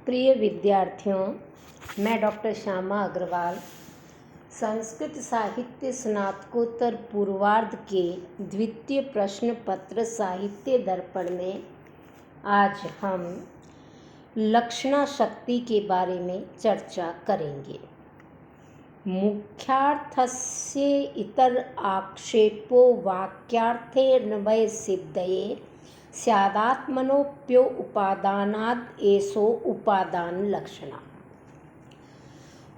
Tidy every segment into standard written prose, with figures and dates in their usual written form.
प्रिय विद्यार्थियों, मैं डॉक्टर श्यामा अग्रवाल संस्कृत साहित्य स्नातकोत्तर पूर्वार्ध के द्वितीय प्रश्न पत्र साहित्य दर्पण में आज हम लक्षणा शक्ति के बारे में चर्चा करेंगे। मुख्यार्थस्य इतर आक्षेपो वाक्यार्थेऽन्वय सिद्धये स्यादात्मनोऽप्यो उपादानाद् एषो उपादान लक्षणा।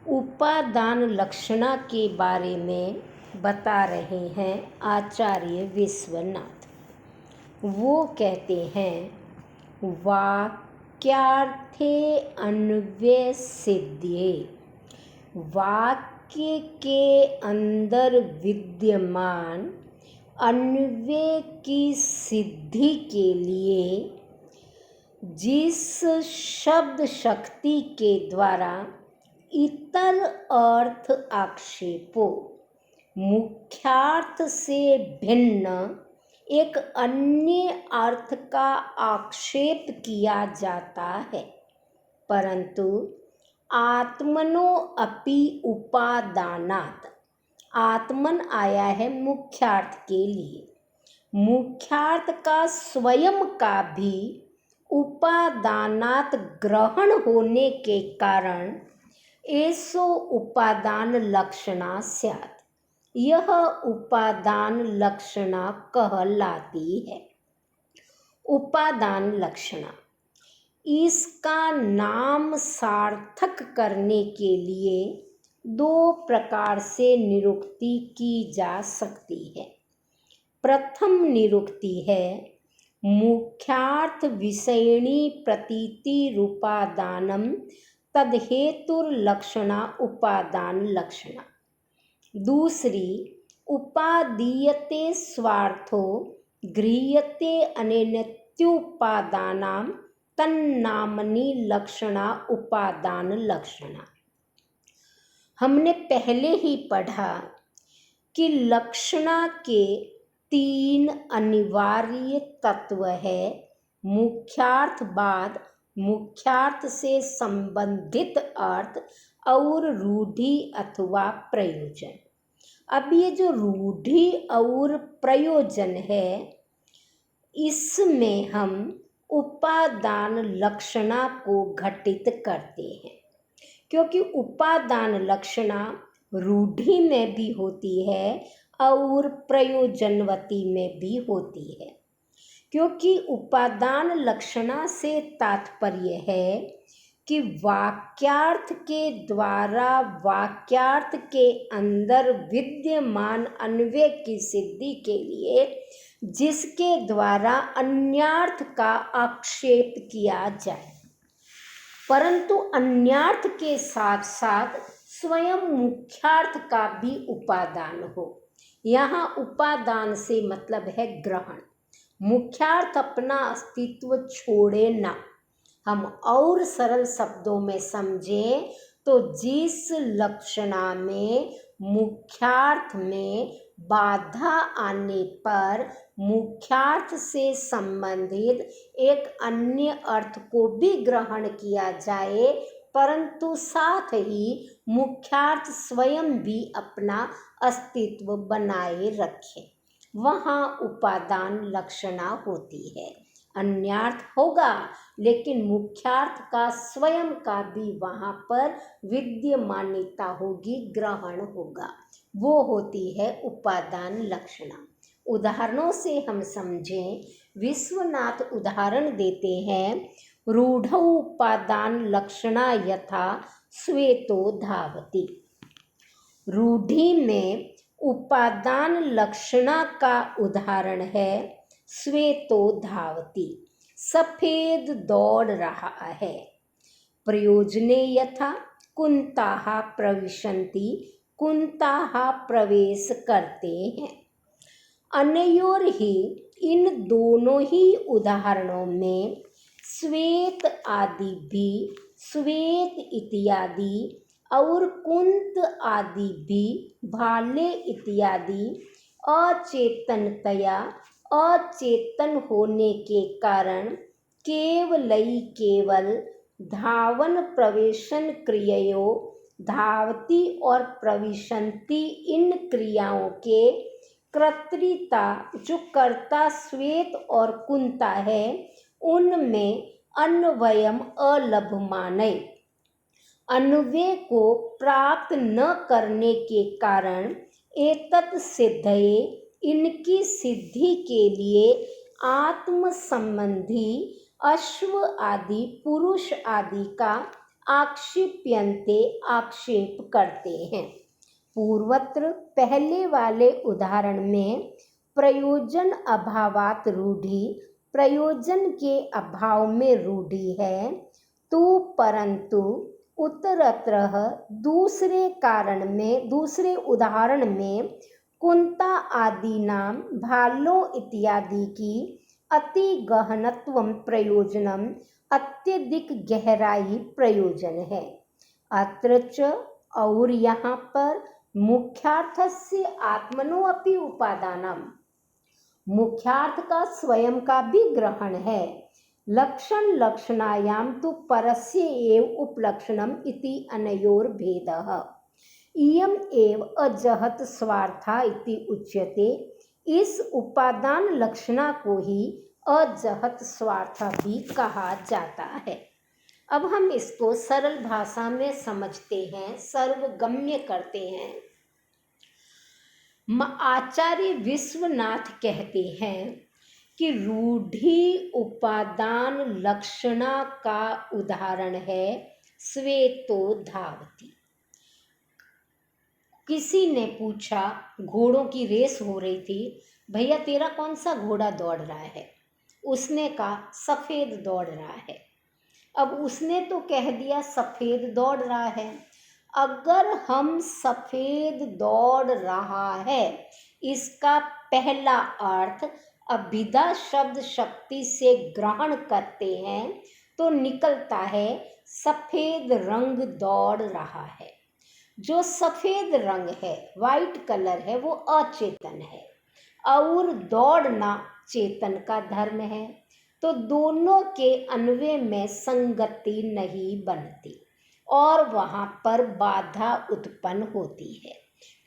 उपादान लक्षणा के बारे में बता रहे हैं आचार्य विश्वनाथ। वो कहते हैं, वाक्यार्थे अन्वय सिद्धये, वाक्य के अंदर विद्यमान अन्वय की सिद्धि के लिए जिस शब्द शक्ति के द्वारा इतर अर्थ आक्षेपों मुख्यार्थ से भिन्न एक अन्य अर्थ का आक्षेप किया जाता है, परंतु आत्मनो अपि उपादानात्, आत्मन आया है मुख्यार्थ के लिए, मुख्यार्थ का स्वयं का भी उपादानात् ग्रहण होने के कारण एषो उपादान लक्षणा स्यात्, यह उपादान लक्षणा कहलाती है। उपादान लक्षणा, इसका नाम सार्थक करने के लिए दो प्रकार से निरुक्ति की जा सकती है। प्रथम निरुक्ति है मुख्यार्थ विषयिणी प्रतीति रूपादानम तद्हेतुर्लक्षणा उपादान लक्षणा। दूसरी, उपादीयते स्वार्थो गृह्यते अनेनेत्युपादानां तन्नामनी लक्षणा उपादान लक्षणा। हमने पहले ही पढ़ा कि लक्षणा के तीन अनिवार्य तत्व है: मुख्यार्थ बाद मुख्यार्थ से संबंधित अर्थ और रूढ़ि अथवा प्रयोजन। अब ये जो रूढ़ि और प्रयोजन है, इसमें हम उपादान लक्षणा को घटित करते हैं, क्योंकि उपादान लक्षणा रूढ़ि में भी होती है और प्रयोजनवती में भी होती है। क्योंकि उपादान लक्षणा से तात्पर्य है कि वाक्यार्थ के द्वारा वाक्यार्थ के अंदर विद्यमान अन्वय की सिद्धि के लिए जिसके द्वारा अन्यार्थ का आक्षेप किया जाए, परंतु अन्यार्थ के साथ साथ स्वयं मुख्यार्थ का भी उपादान हो। यहाँ उपादान से मतलब है ग्रहण। मुख्यार्थ अपना अस्तित्व छोड़े ना। हम और सरल शब्दों में समझें तो जिस लक्षणा में मुख्यार्थ में बाधा आने पर मुख्यार्थ से संबंधित एक अन्य अर्थ को भी ग्रहण किया जाए, परंतु साथ ही मुख्यार्थ स्वयं भी अपना अस्तित्व बनाए रखे, वहाँ उपादान लक्षणा होती है। अन्यार्थ होगा लेकिन मुख्यार्थ का स्वयं का भी वहाँ पर विद्यमानता होगी, ग्रहण होगा, वो होती है उपादान लक्षणा। उदाहरणों से हम समझें। विश्वनाथ उदाहरण देते हैं, रूढ़ौ उपादान लक्षणा यथा श्वेतो धावति। रूढ़ि में उपादान लक्षणा का उदाहरण है श्वेतो धावति, सफेद दौड़ रहा है। प्रयोजने यथा कुंताः प्रविशन्ति, कुंताः प्रवेश करते हैं। अनयोर ही, इन दोनों ही उदाहरणों में श्वेत आदि भी, श्वेत इत्यादि और कुंत आदि भी, भाले इत्यादि अचेतनतया अचेतन होने के कारण केवल धावन प्रवेशन क्रिययो धावती और प्रविशन्ति इन क्रियाओं के कर्तृता जो कर्ता श्वेत और कुंता है उनमें अन्वयम अलभमानय अन्वय को प्राप्त न करने के कारण एतत् सिद्धये इनकी सिद्धि के लिए आत्म संबंधी अश्व आदि पुरुष आदि का आक्षेप्यन्ते आक्षेप करते हैं। पूर्वत्र पहले वाले उदाहरण में प्रयोजन अभावात रूढ़ि प्रयोजन के अभाव में रूढ़ि है तो परंतु उत्तरतः दूसरे कारण में दूसरे उदाहरण में कुंता आदि नाम भालों इत्यादि की अति गहनत्वम प्रयोजनम अत्यधिक गहराई प्रयोजन है। अत्र च और यहाँ पर मुख्यार्थस्य आत्मनो अपि उपादानम मुख्यार्थ का स्वयं का भी ग्रहण है। लक्षण लक्षणायाम तो परस्य एव उपलक्षणम इति अनयोर भेदः इयम एव अजहत स्वार्था इति उच्यते। इस उपादान लक्षणा को ही अजहत स्वार्था भी कहा जाता है। अब हम इसको सरल भाषा में समझते हैं, सर्वगम्य करते हैं। आचार्य विश्वनाथ कहते हैं कि रूढ़ि उपादान लक्षणा का उदाहरण है श्वेतो धावती। किसी ने पूछा, घोड़ों की रेस हो रही थी, भैया तेरा कौन सा घोड़ा दौड़ रहा है? उसने कहा सफ़ेद दौड़ रहा है। अब उसने तो कह दिया सफ़ेद दौड़ रहा है। अगर हम सफ़ेद दौड़ रहा है इसका पहला अर्थ अभिधा शब्द शक्ति से ग्रहण करते हैं तो निकलता है सफ़ेद रंग दौड़ रहा है। जो सफ़ेद रंग है, वाइट कलर है, वो अचेतन है और दौड़ना चेतन का धर्म है। तो दोनों के अन्वय में संगति नहीं बनती और वहाँ पर बाधा उत्पन्न होती है,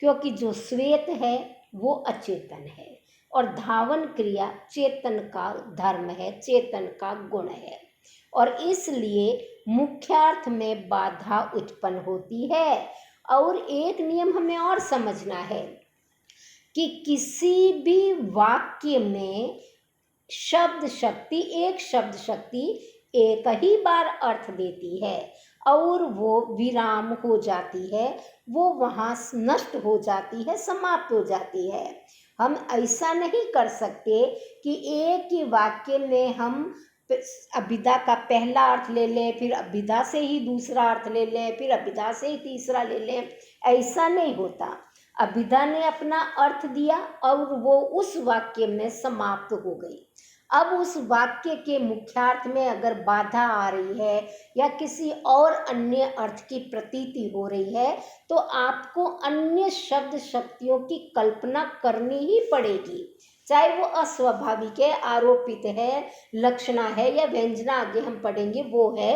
क्योंकि जो श्वेत है वो अचेतन है और धावन क्रिया चेतन का धर्म है, चेतन का गुण है, और इसलिए मुख्यार्थ में बाधा उत्पन्न होती है। और एक नियम हमें और समझना है कि किसी भी वाक्य में शब्द शक्ति एक ही बार अर्थ देती है और वो विराम हो जाती है, वो वहाँ नष्ट हो जाती है, समाप्त हो जाती है। हम ऐसा नहीं कर सकते कि एक ही वाक्य में हम अभिधा का पहला अर्थ ले लें, फिर अभिधा से ही दूसरा अर्थ ले लें, फिर अभिधा से ही तीसरा ले लें। ऐसा नहीं होता। अभिधा ने अपना अर्थ दिया और वो उस वाक्य में समाप्त हो गई। अब उस वाक्य के मुख्यार्थ में अगर बाधा आ रही है या किसी और अन्य अर्थ की प्रतीति हो रही है तो आपको अन्य शब्द शक्तियों की कल्पना करनी ही पड़ेगी, चाहे वो अस्वाभाविक है, आरोपित है, लक्षणा है या व्यंजना आगे हम पढ़ेंगे वो है।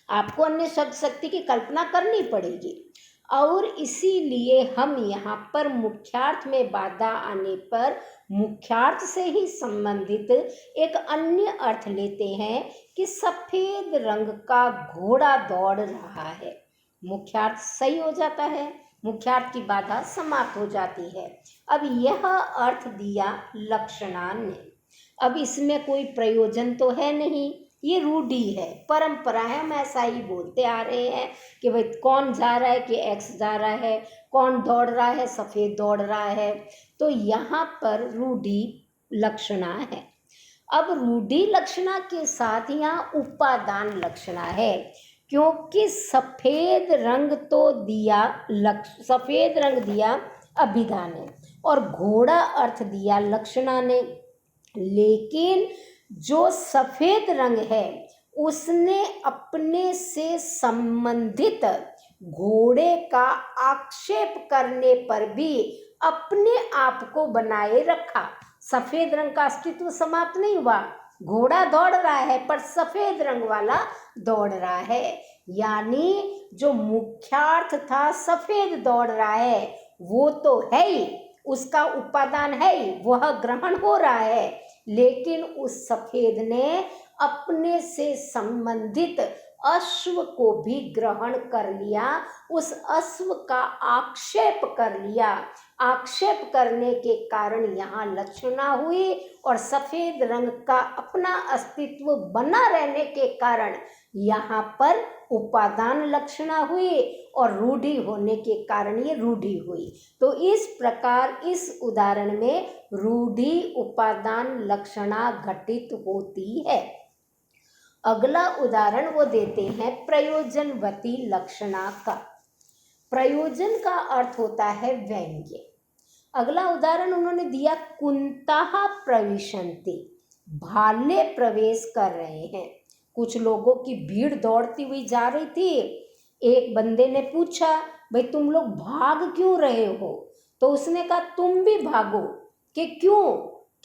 आपको अन्य शब्द शक्ति की कल्पना करनी पड़ेगी और इसीलिए हम यहाँ पर मुख्यार्थ में बाधा आने पर मुख्यार्थ से ही संबंधित एक अन्य अर्थ लेते हैं कि सफ़ेद रंग का घोड़ा दौड़ रहा है। मुख्यार्थ सही हो जाता है, मुख्यार्थ की बाधा समाप्त हो जाती है। अब यह अर्थ दिया लक्षणा ने। अब इसमें कोई प्रयोजन तो है नहीं, ये रूढ़ि है, परंपरा है, हम ऐसा ही बोलते आ रहे हैं कि भाई कौन जा रहा है कि एक्स जा रहा है, कौन दौड़ रहा है, सफ़ेद दौड़ रहा है। तो यहाँ पर रूढ़ि लक्षणा है। अब रूढ़ि लक्षणा के साथ यहाँ उपादान लक्षणा है, क्योंकि सफ़ेद रंग तो दिया सफ़ेद रंग दिया अभिधा ने और घोड़ा अर्थ दिया लक्षणा ने, लेकिन जो सफ़ेद रंग है उसने अपने से संबंधित घोड़े का आक्षेप करने पर भी अपने आप को बनाए रखा। सफ़ेद रंग का अस्तित्व समाप्त नहीं हुआ, घोड़ा दौड़ रहा है पर सफेद रंग वाला दौड़ रहा है, यानी जो मुख्यार्थ था सफेद दौड़ रहा है वो तो है ही, उसका उपादान है ही, वह ग्रहण हो रहा है, लेकिन उस सफेद ने अपने से संबंधित अश्व को भी ग्रहण कर लिया, उस अश्व का आक्षेप कर लिया। आक्षेप करने के कारण यहाँ लक्षणा हुई और सफेद रंग का अपना अस्तित्व बना रहने के कारण यहाँ पर उपादान लक्षणा हुई और रूढ़ि होने के कारण ये रूढ़ि हुई। तो इस प्रकार इस उदाहरण में रूढ़ि उपादान लक्षणा घटित होती है। अगला उदाहरण वो देते हैं प्रयोजनवती लक्षणा का। प्रयोजन का अर्थ होता है व्यंग्य। अगला उदाहरण उन्होंने दिया कुंताः प्रविशन्ति, भाले प्रवेश कर रहे हैं। कुछ लोगों की भीड़ दौड़ती हुई जा रही थी। एक बंदे ने पूछा, भाई तुम लोग भाग क्यों रहे हो? तो उसने कहा तुम भी भागो। कि क्यों?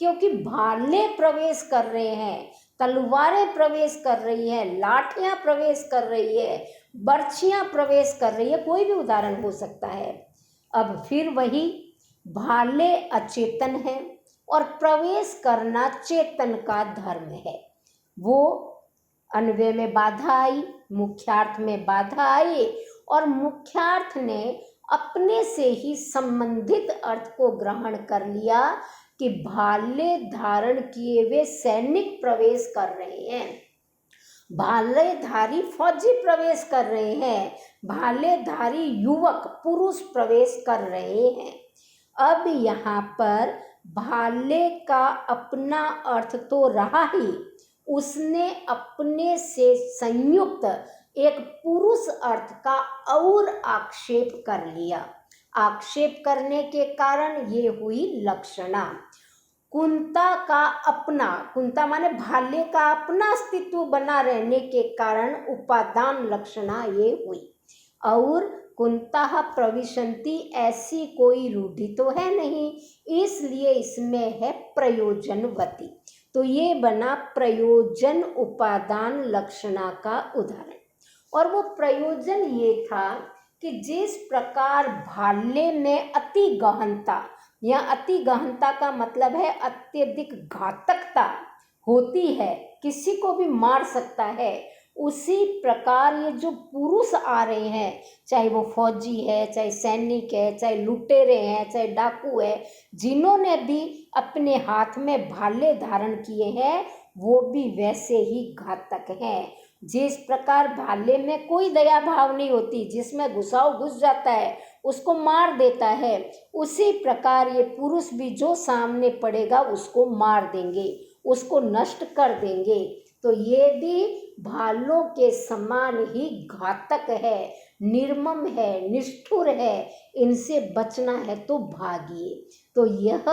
क्योंकि भाले प्रवेश कर रहे हैं, तलवारें प्रवेश कर रही हैं, लाठियां प्रवेश कर रही है, बर्छियां प्रवेश कर रही है, कोई भी उदाहरण हो सकता है। अब फिर वही भाले अचेतन है और प्रवेश करना चेतन का धर्म है। वो अन्वय में बाधा आई, मुख्यार्थ में बाधा आई और मुख्यार्थ ने अपने से ही संबंधित अर्थ को ग्रहण कर लिया कि भाले धारण किए हुए सैनिक प्रवेश कर रहे हैं, भालेधारी फौजी प्रवेश कर रहे हैं, भालेधारी युवक पुरुष प्रवेश कर रहे हैं। अब यहाँ पर भाले का अपना अर्थ तो रहा ही, उसने अपने से संयुक्त एक पुरुष अर्थ का और आक्षेप कर लिया। आक्षेप करने के कारण ये हुई लक्षणा। कुंता का अपना, कुंता माने भाले का अपना अस्तित्व बना रहने के कारण उपादान लक्षणा ये हुई। और कुंताः प्रविशन्ति ऐसी कोई रूढ़ि तो है नहीं, इसलिए इसमें है प्रयोजनवती। तो ये बना प्रयोजन उपादान लक्षणा का उदाहरण। और वो प्रयोजन ये था कि जिस प्रकार भाले में अति गहनता, या अति गहनता का मतलब है अत्यधिक घातकता होती है, किसी को भी मार सकता है, उसी प्रकार ये जो पुरुष आ रहे हैं, चाहे वो फौजी है, चाहे सैनिक है, चाहे लुटेरे हैं, चाहे डाकू है, जिन्होंने भी अपने हाथ में भाले धारण किए हैं वो भी वैसे ही घातक हैं। जिस प्रकार भाले में कोई दया भाव नहीं होती, जिसमें घुसाव घुस जाता है उसको मार देता है, उसी प्रकार ये पुरुष भी जो सामने पड़ेगा उसको मार देंगे, उसको नष्ट कर देंगे। तो ये भी भालों के समान ही घातक है, निर्मम है, निष्ठुर है, इनसे बचना है तो भागिए। तो यह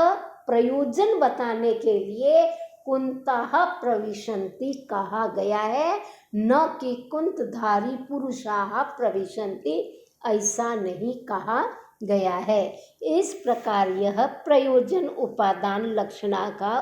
प्रयोजन बताने के लिए कुंताः प्रविशन्ति कहा गया है, न कि कुंतधारी पुरुषाः प्रविशन्ति ऐसा नहीं कहा गया है। इस प्रकार यह प्रयोजन उपादान लक्षणा का